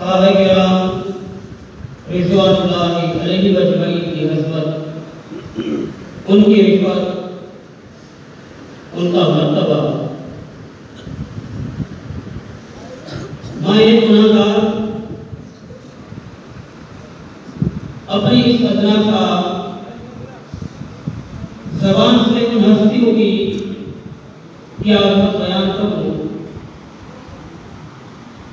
صحابہ کرام رضوان اللہ علیہ اجمعین کی عظمت، ان کی رفعت، ان کا مرتبہ، میں گناہگار اپنی اس ادنا کا زبان سے ان ہستیوں کی کیا عظمت بیان کروں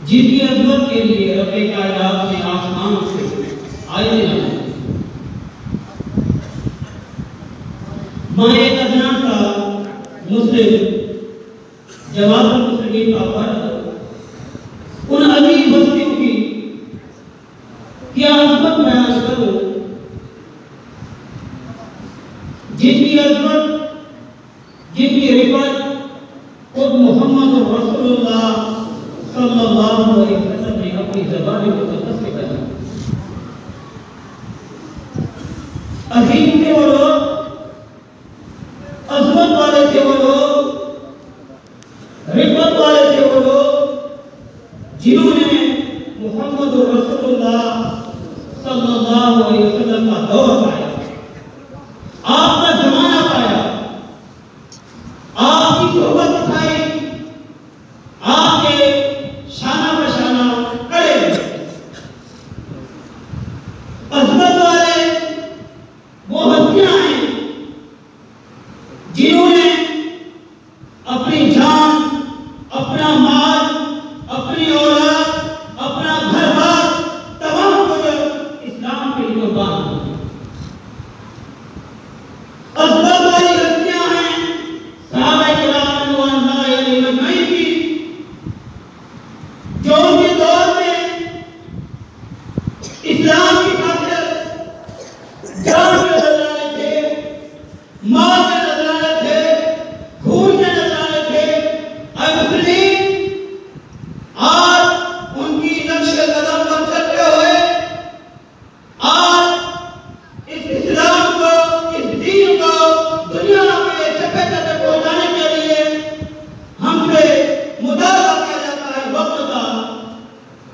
جن کی عظمت کے لیے رب کائنات نے آسمان سے آئے نہ میں ایک ادنا سا مسلم جماعت المسلمین کا فرد ان عظیم ہستیوں کی کیا عظمت بیان کروں جن کی عظمت، جن کی رفعت خود محمد رسول اللہ صلی اللہ علیہ وسلم نے اپنی زبان مقدس سے کہا۔ عظیم تھے وہ لوگ، عظمت والے تھے وہ لوگ، رفعت والے تھے وہ لوگ جنہوں نے محمد رسول اللہ صلی اللہ علیہ وسلم کا دور پایا، آپ کا زمانہ پایا، آپ کی صحبت اٹھائی، آپ کے شانہ بشانہ کھڑے ہوئے۔ عظمت والے وہ ہستیاں ہیں جنہوں نے اپنی جان، اپنا مال، اپنی اولاد، اپنا گھر بار تمام کچھ اسلام کے لیے قربان کیا۔ عظمت والی ہستیاں ہیں صحابہ کرام رضوان اللہ علیہم اجمعین کی، جو ان کے دور میں اسلام کی خاطر جان کے نذرانے تھے، مال کے نذرانے تھے، خون کے نذرانے تھے۔ اے مسلمین، آج ان کی نقش قدم پر چلتے ہوئے آج اس اسلام کو، اس دین کو دنیا میں چپے چپے پہنچانے کے لیے ہم سے مطالبہ کیا جاتا ہے، وقت کا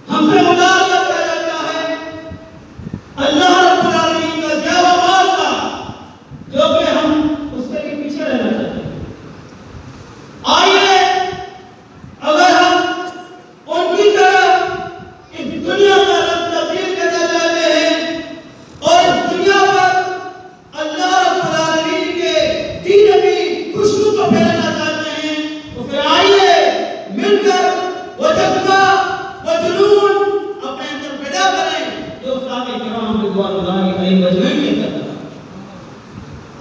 ہم سے مطالبہ کیا جاتا ہے اللہ رب العالمین کا دیا ہوا مال کا، جو کہ ہم اس سے بھی پیچھے رہنا چاہتے ہیں۔ آئیے اگر ہم ان کی طرح اس دنیا کا رنگ تبدیل کرنا چاہتے ہیں اور اس دنیا پر اللہ رب العالمین کے دین کی خوشبو کو پھیلانا چاہتے ہیں، تو پھر آئیے مل کر وہ جذبہ، وہ جنون اپنے اندر پیدا کریں جو صحابہ کرام رضوان اللہ علیہم اجمعین نے کرا۔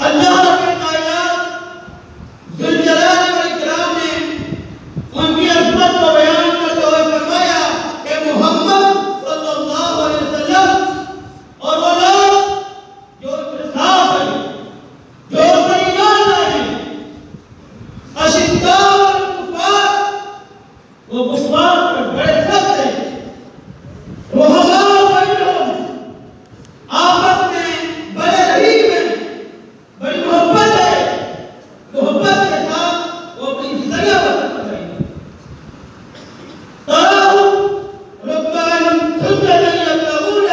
اللہ رب کائنات ذوالجلال والاکرام نے ان کی عظمت کو بیان کرتے ہوئے فرمایا کہ محمد صلی اللہ علیہ وسلم اور وہ لوگ جو انصاف ہیں، جو ایمان ہیں، اشداء الکفار، وہ کفار پر بڑے سخت ہیں، رحماء بینہم، آپس میں بڑے رحیم ہیں، بڑی محبت ہے، محبت کے ساتھ وہ اپنی زندگیاں بسر کریں گے۔ تراہم رکعاً سجداً یبتغون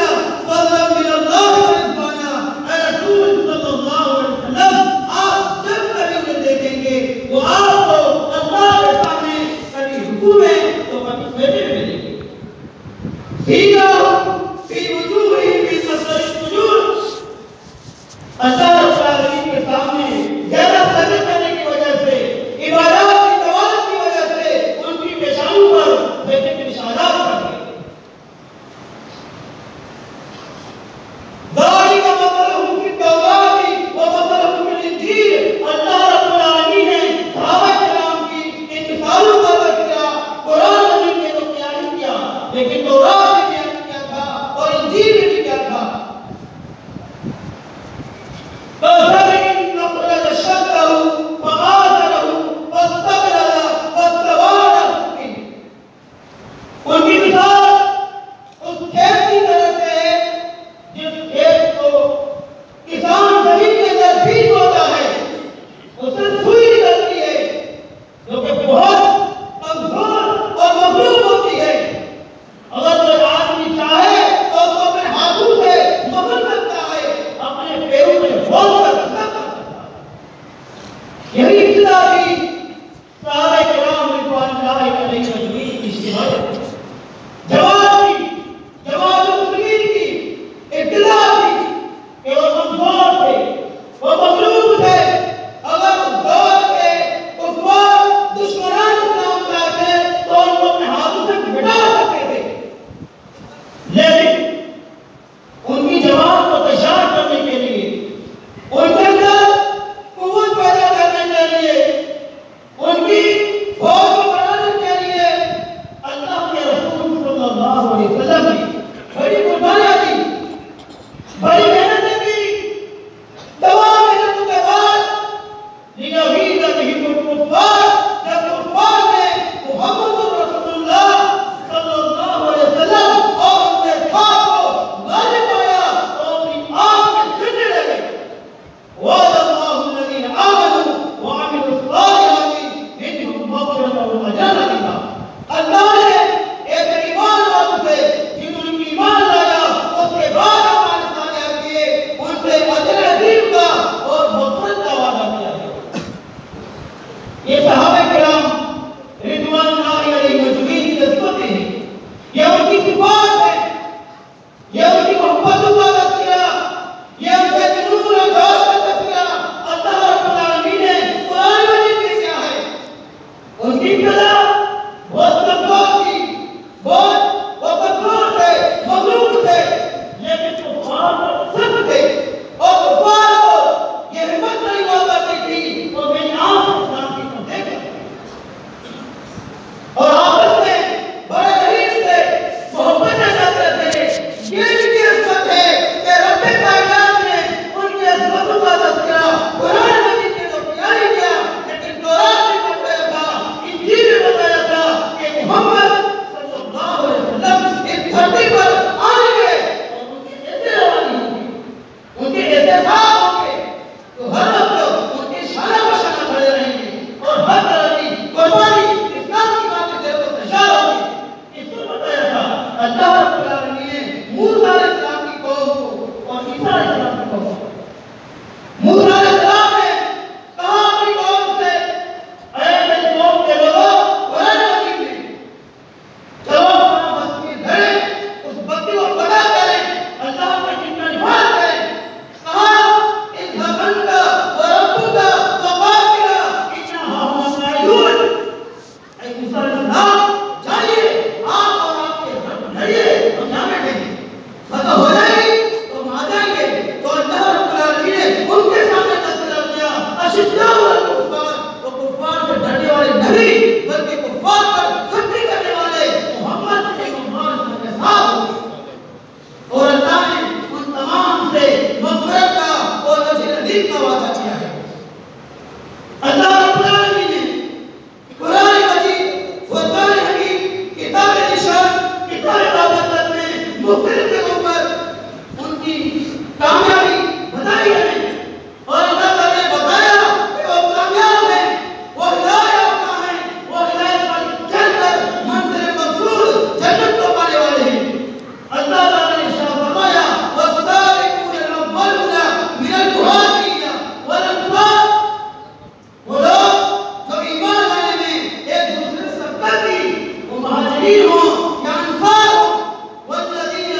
فضلا من اللہ ورضوانا۔ اے رسول صلی اللہ علیہ وسلم، آپ جب کبھی انہیں دیکھیں گے وہ آپ کو اللہ کے سامنے کبھی رکوع میں تو کبھی سجدے میں دیکھیں گے۔ سیماہم فی وجوہہم من اثر السجود۔ اللہ رب العالمین کے سامنے زیادہ سجدہ کرنے کی وجہ سے، عبادات کی طوالت کی وجہ سے ان کی پیشانیوں پر سجدے کے نشانات پڑ گئے۔ ذالک مثلہم فی التوراۃ ومثلہم فی الانجیل۔ اللہ رب العالمین نے صحابہ کرام کی ان مثالوں کا تذکرہ قرآن مجید میں تو بیان کیا، لیکن تورات میں بیان کیا تھا اور انجیل میں بھی کیا تھا۔ أخرج شطره فآزره فاستغلظ فاستوى على سوقه۔ ان کی مثال اس کھیت کی طرح سے ہے جس کھیت کو کسان زمین کے اندر بیج ہوتا ہے، اسے سوئی نکلتی ہے جو کہ بہت کمزور اور مغلوب ہوتی ہے، اگر وہ علیہ وسلم کی بڑی قربانیاں دی، بڑی محنتیں کی، تمام محنتوں کے بعد لنغیظ بہم الکفار، جب کفار نے محمد رسول اللہ صلی اللہ علیہ وسلم اور ان کے خواب کو غالب پایا تو اپنی آنکھ میں چھٹنے لگے۔ وعد اللہ الذین آمنوا وعملوا الصالحات منهم مغفرۃ واجرا عظیما۔ اللہ نے ایسے ایمان والوں سے جنہوں نے ایمان لایا اس کے بعد اعمال صالحات کیے ان سے اجر عظیم کا اور مغفرت کا وعدہ کیا ہے۔ یہ صحابہ کرام رضوان اللہ علیہم اجمعین کی عظمتیں ہیں، یہ ان کی صفات ہے، یہ ان کی محبتوں کا تذکرہ، یہ ان کے جنون اور جوش کا تذکرہ اللہ رب العالمین نے قرآن مجید میں کیا ہے۔ ان کی ابتدا بہت کمزور تھی، بہت وہ کمزور تھے، مغلوب تھے، لیکن کفار سخت تھے اور کفار کو یہ ہمت نہیں ہوا کرتی تھی تو میری آنکھ اسلام کی طرف دیکھا اور آپس میں بڑے قریب سے محبتیں کرتے تھے۔ یہ ان کی عظمت ہے کہ رب کائنات نے ان کی عظمتوں کا تذکرہ قرآن مجید میں تو کیا ہی کیا، لیکن تورات میں بتایا تھا، انجیل میں بتایا تھا کہ محمد صلی اللہ علیہ وسلم اس دھرتی پر آئیں گے اور ان کی ایسے روانی ہوگی، ان کے ایسے ساتھ ہوں گے تو ہر وقت ان کی شانہ بشانہ کھڑے رہیں گے اور ہر طرح کی قربانی اسلام کی باتیں دل کو تشار ہوگی۔ اس کو بتایا تھا اللہ رب العالمین نے موسیٰ علیہ السلام کی قوم کو اور عیسیٰ علیہ السلام کی قوم کو۔ موسیٰ علیہ السلام نے کہا اپنی قوم سے، اے میری قوم کے لوگوں، قرآن مجید میں چلو اپنا بس میں دھڑیں، اس بتی کو پتا کریں، اللہ کے دین کا نفاذ کریں۔ کہا اذهب انت وربك فقاتلا إنا هاهنا قاعدون۔ اے موسیٰ علیہ السلام جائیے، آپ اور آپ کے رب لڑیے، ہم یہاں بیٹھے ہیں، فتح ہو جائے گی تو ہم آ جائیں گے۔ تو اللہ رب العالمین نے ان کے سامنے تذکرہ کیا، اشداء علی الکفار، وہ کفار سے ڈرنے والے نہیں بلکہ کفار پر سختی کرنے والے محمد کے محمد کے ساتھ ہوں گے۔ اور اللہ نے ان تمام سے مغفرت کا اور اجر عظیم کا وعدہ کیا ہے۔ اللہ رب العالمین نے قرآن مجید، فرقان حمید، کتاب نشان، کتاب بابرکت میں مختلف جگہوں پر ان کی کامیابی بتائی ہے اور اللہ تعالیٰ نے بتایا کہ وہ کامیاب ہیں، وہ ہدایت یافتہ ہیں، وہ ہدایت پر چل کر منزل مقصود جنت کو پانے والے ہیں۔ اللہ تعالیٰ نے ارشاد فرمایا والسابقون الاولون من المہاجرین والانصار، وہ لوگ جو ایمان لانے میں ایک دوسرے سے سبقت کی، وہ مہاجرین ہوں یا انصار ہوں، والذین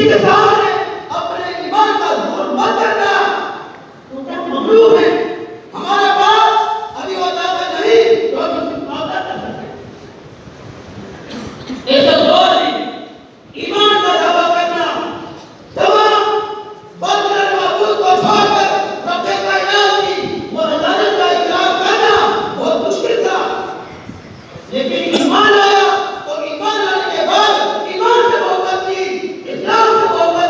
کے سامنے اپنے ایمان کا ظہور مت کرنا، تو کیا ممنوع ہے؟ ہمارے پاس ابھی وہ طاقت نہیں جو ہم اس کی مقابلہ کر سکتے۔ ایسا دور نہیں، ایمان کا دعویٰ کرنا، تمام باطل معبود کو چھوڑ کر رب کائنات کی وحدانیت کا اقرار کرنا بہت مشکل تھا، لیکن ایمان آیا اور ایمان آنے کے بعد ایمان سے محبت کی، اسلام سے محبت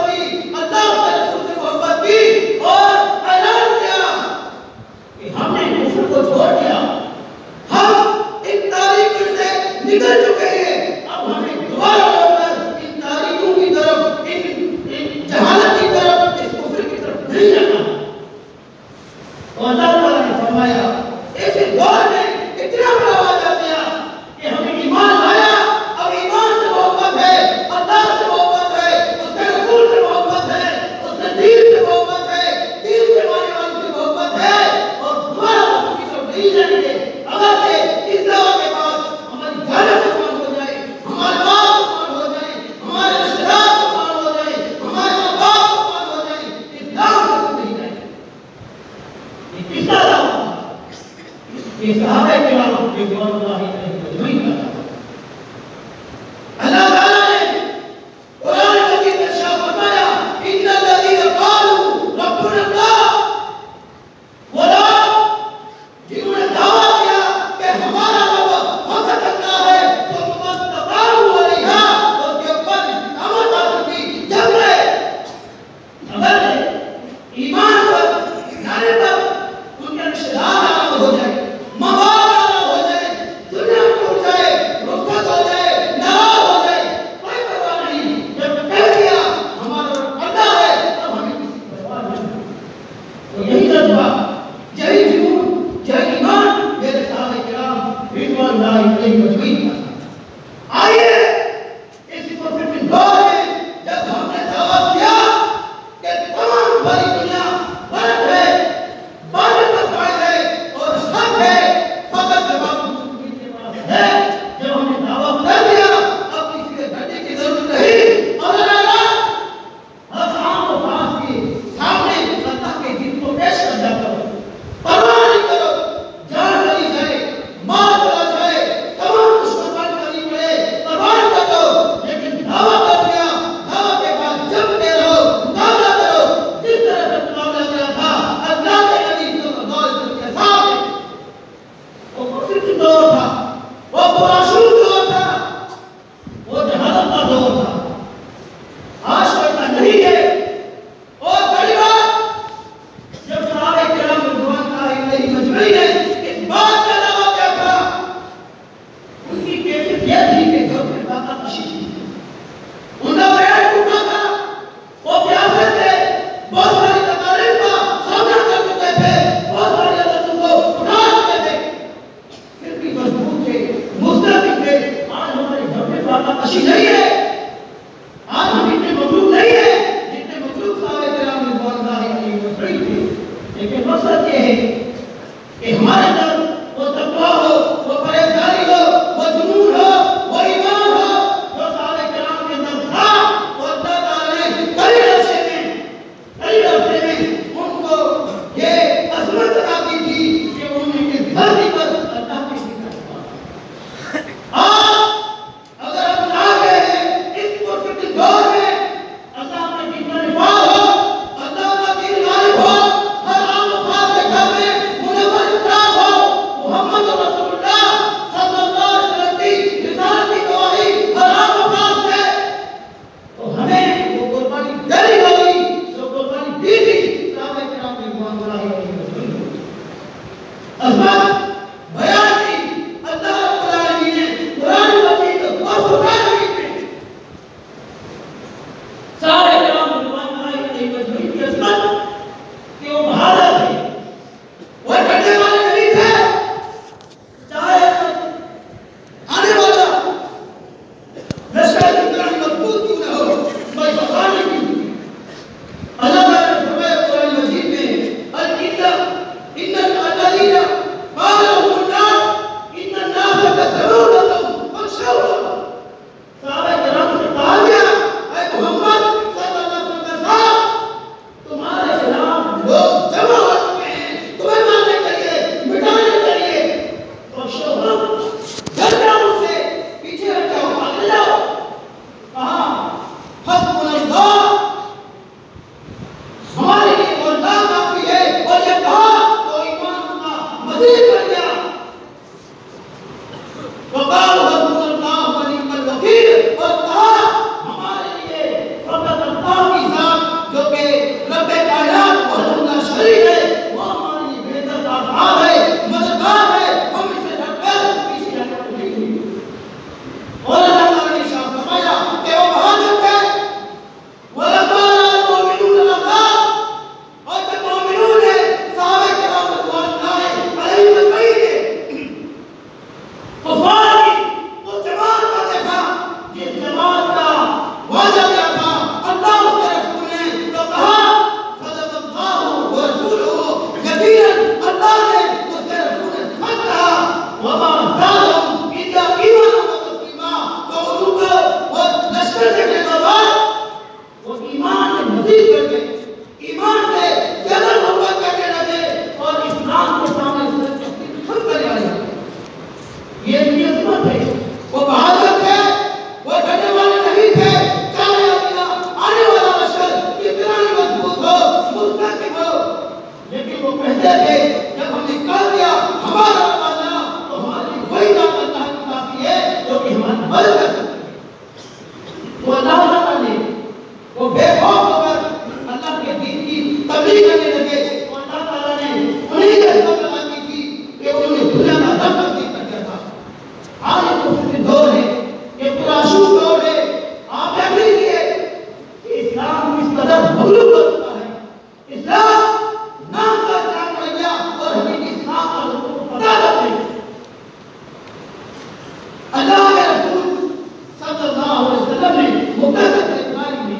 مقدس اسرائیل میں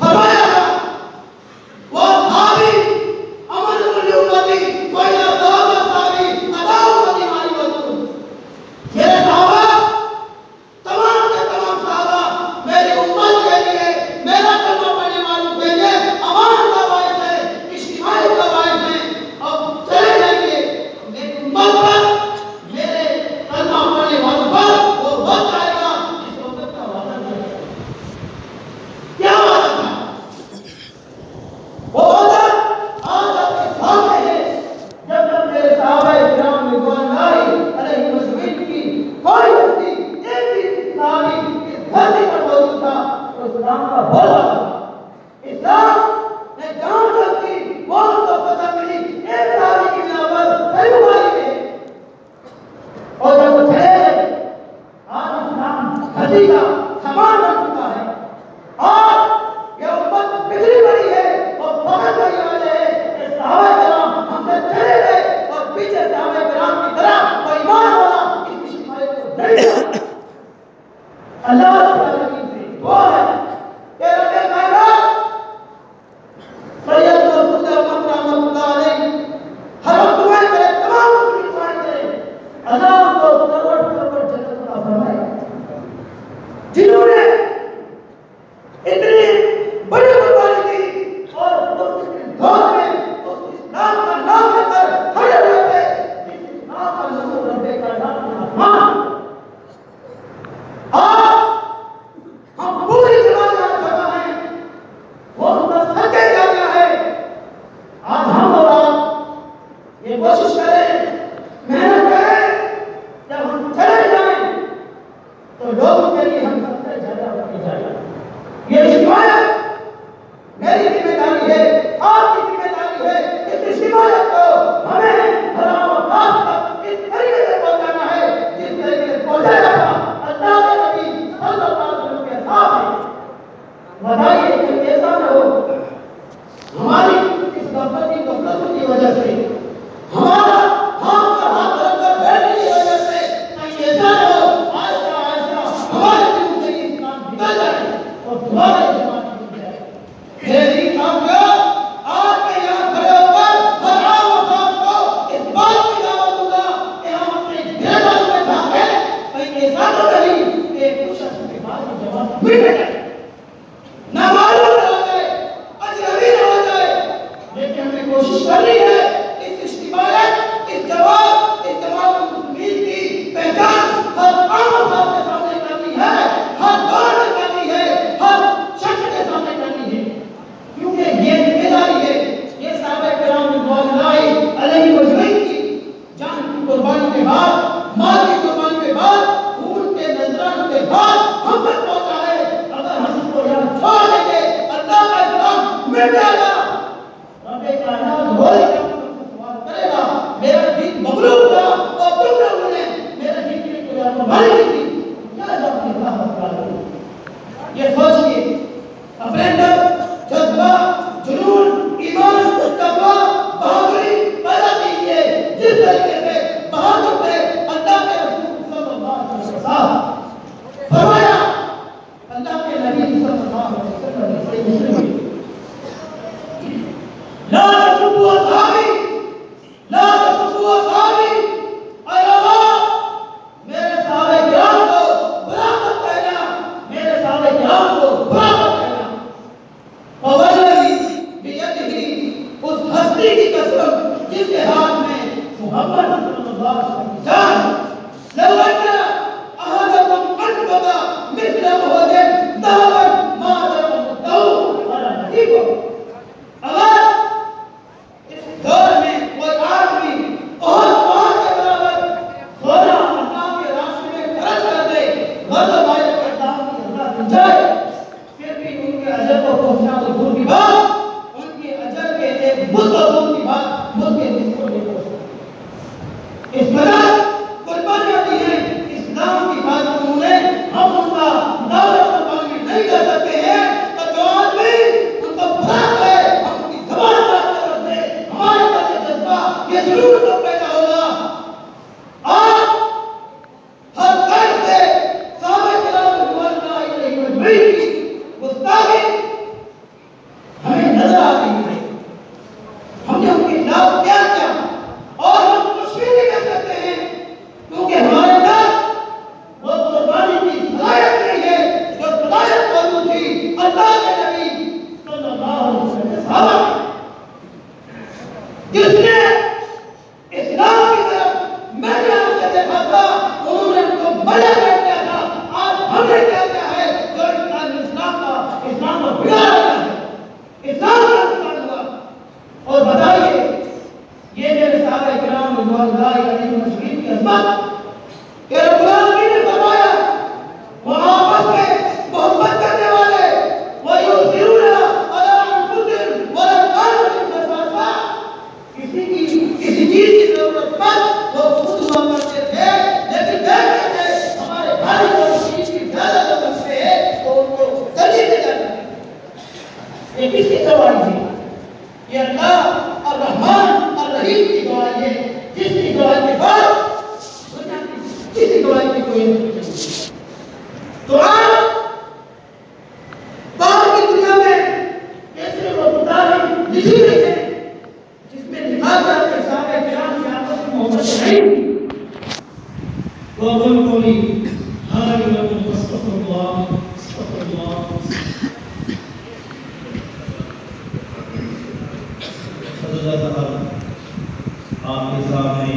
فرمایا وہ صحابی امن کل امتی وَإِذَا دَعَوَ صحابی اداؤ امتی ہماری وطن میرے صحابہ تمام کے تمام صحابہ میری امت کے لیے میرا کلمہ پڑھنے والوں کے لیے امان کا باعث ہے اجتماعی کا باعث ہے اب چلے جائیں گے میری امت پر میرے کلمہ پڑھنے والوں پر وہ وقت آئے گا جس وقت کا وعدہ کیا کیا وعدہ تھا وہ وعدہ آج آپ کے سامنے ہے جب میرے صحابہ کرام رضوان اللہ علیہ مجمعین کی کوئی ہستی ایک بھی صحابی اس دھرتی پر موجود تھا تو اسلام کا بولا تھا اسلام نے جان سکتی وہ تو فتح ملی ایک صحابی کی بنا پر صحیح باری میں اور جب وہ چلے گئے آج اسلام ہستی کا سامان بن چکا ہے اور یہ امت بگڑی پڑی ہے اور فقط کا یہ وجہ ہے کہ صحابہ کرام ہم سے چلے گئے اور پیچھے صحابہ کرام کی طرح وہ ایمان والا اس اجتماعی کو نہیں جاتا اللہ تعالیٰ کی سے دعا ہے کہ رب کائنات سید رسول احمد رحمۃ اللہ علیہ ہر وقت دعائیں کرے تمام مسلم دعائیں کرے اللہ کو کروڑ کروڑ جنت عطا فرمائے جنہوں نے اتنی بڑی قربانی دی اور اس دور میں اس اسلام کا نام لے کر کھڑے ہوئے تھے اس اسلام کا نور رب کائنات کا رحمان آج ہم پوری جگہ جگہ ہیں وہ ہم کا سکے جانا ہے آج ہم اور آپ یہ کوشش کریں محنت کریں جب ہم چلے جائیں تو لوگوں کے لیے ہم سب سے زیادہ ہوتی جائیں یہ اجتماعیت میری ذمہ داری ہے آپ کی ذمہ داری ہے اس اجتماعیت کو ہمیں حرام و پاک تک اس طریقے سے پہنچانا ہے جس طریقے سے پہنچایا تھا اللہ کے نبی صلی اللہ علیہ وسلم کے ساتھ ہے بتائیے کہ ایسا نہ ہو ہماری اس غفلتی کی وجہ سے ہمارا ہاتھ پر ہاتھ رکھ کر بیٹھنے کی وجہ سے کہیں ایسا نہ ہو آہستہ آہستہ ہمارے دل سے یہ اسلام نکل جائے اور دوبارہ اسلام نکل جائے میری ساتھیوں آج میں یہاں کھڑے ہو کر ہر عام افراد کو اس بات کی دعوت دوں گا کہ ہم اپنے گرفتار میں جھانکیں کہیں ایسا تو نہیں کہ کچھ شخص کے بعد میں جواب مل جائے نہ معلوم نہ ہو جائے اجنبی نہ ہو جائے لیکن ہمیں کوشش کرنی ہے اس اجتماعیت اس جواب اس جماعت المسلمین کی پہچان ہر عام افراد کے سامنے کرنی ہے ہر دور میں کرنی ہے ہر شخص کے سامنے کرنی ہے کیونکہ یہ ذمہ داری ہے یہ صحابہ کرام رضوان اللہ علیہ مجمعین کی جان کی قربانی کے بعد مال کی قربانی کے بعد خون کے نذرانوں کے بعد ہم تک پہنچا ہے اگر ہم اس کو یہاں چھوڑ دیں گے اللہ کا اسلام مٹ جائے گا رب کائنات ہولی کا سوال کرے گا میرا دین مغلوب تھا اور تم لوگوں نے میرے دین کے لیے کوئی قربانی نہیں کی کیا جواب دے اللہ تعالیٰ یہ سوچئے اپنے اندر جذبہ جنون ایمان تقویٰ بہادری پیدا کیجیے جس طریقے سے بہادر تھے اللہ کے رسول صلی اللہ علیہ وسلم فرمایا اللہ کے نبی صلی اللہ علیہ وسلم لا تسبوا اصحابی لا تسبوا اصحابی اے اللہ میرے صحابہ کرام کو برا مت کہنا میرے صحابہ کرام کو برا مت کہنا فوالذی بیدہ اس ہستی کی قسم جس کے ہاتھ میں محمد صلی اللہ علیہ وسلم کی جان لو ان احدکم انفق مثل احد ذهبا ما درک مدعو ولا نصیبہ اگر اس دور میں کوئی آدمی بہت پہاڑ کے برابر سونا اللہ کے راستے میں خرچ کر دے غضب آئے کہ اللہ کی رضا مل جائے پھر بھی ان کے اجر کو پہنچنا تو دور کی بات ان کے اجر کے ایک مد و دور کی بات مد کے جس کو نہیں پہنچ اس قدر قربانیاں دی ہیں اسلام کی بات انہوں نے ہم ان کا دعوت قربانی نہیں کر سکتے ہیں تو جو آدمی ان کو بھرا ہے ہم ان کی زبان بات کر رکھ دیں ہمارے پاس یہ جذبہ یہ ضرور تو پیدا ہوگا آج ہر طرف سے صحابہ کرام رضوان اللہ علیہ مجمعین یہ کس کی گواہی ہے؟ یہ اللہ الرحمن الرحیم کی گواہی ہے، جس کی گواہی کے بعد دنیا کی کسی گواہی کی کوئی نہیں۔ تو آج باہر کی دنیا میں ایسے وہ کتابیں لکھی گئی ہے جس میں لکھا گیا کہ صحابہ کرام کی آپس میں محبت نہیں تھی۔ وَقُلْ قُولِي هَٰذَا لَكُمْ وَاسْتَغْفِرُوا اللَّهَ اسْتَغْفِرُوا اللَّهَ صلی اللہ تعالیٰ آپ کے سامنے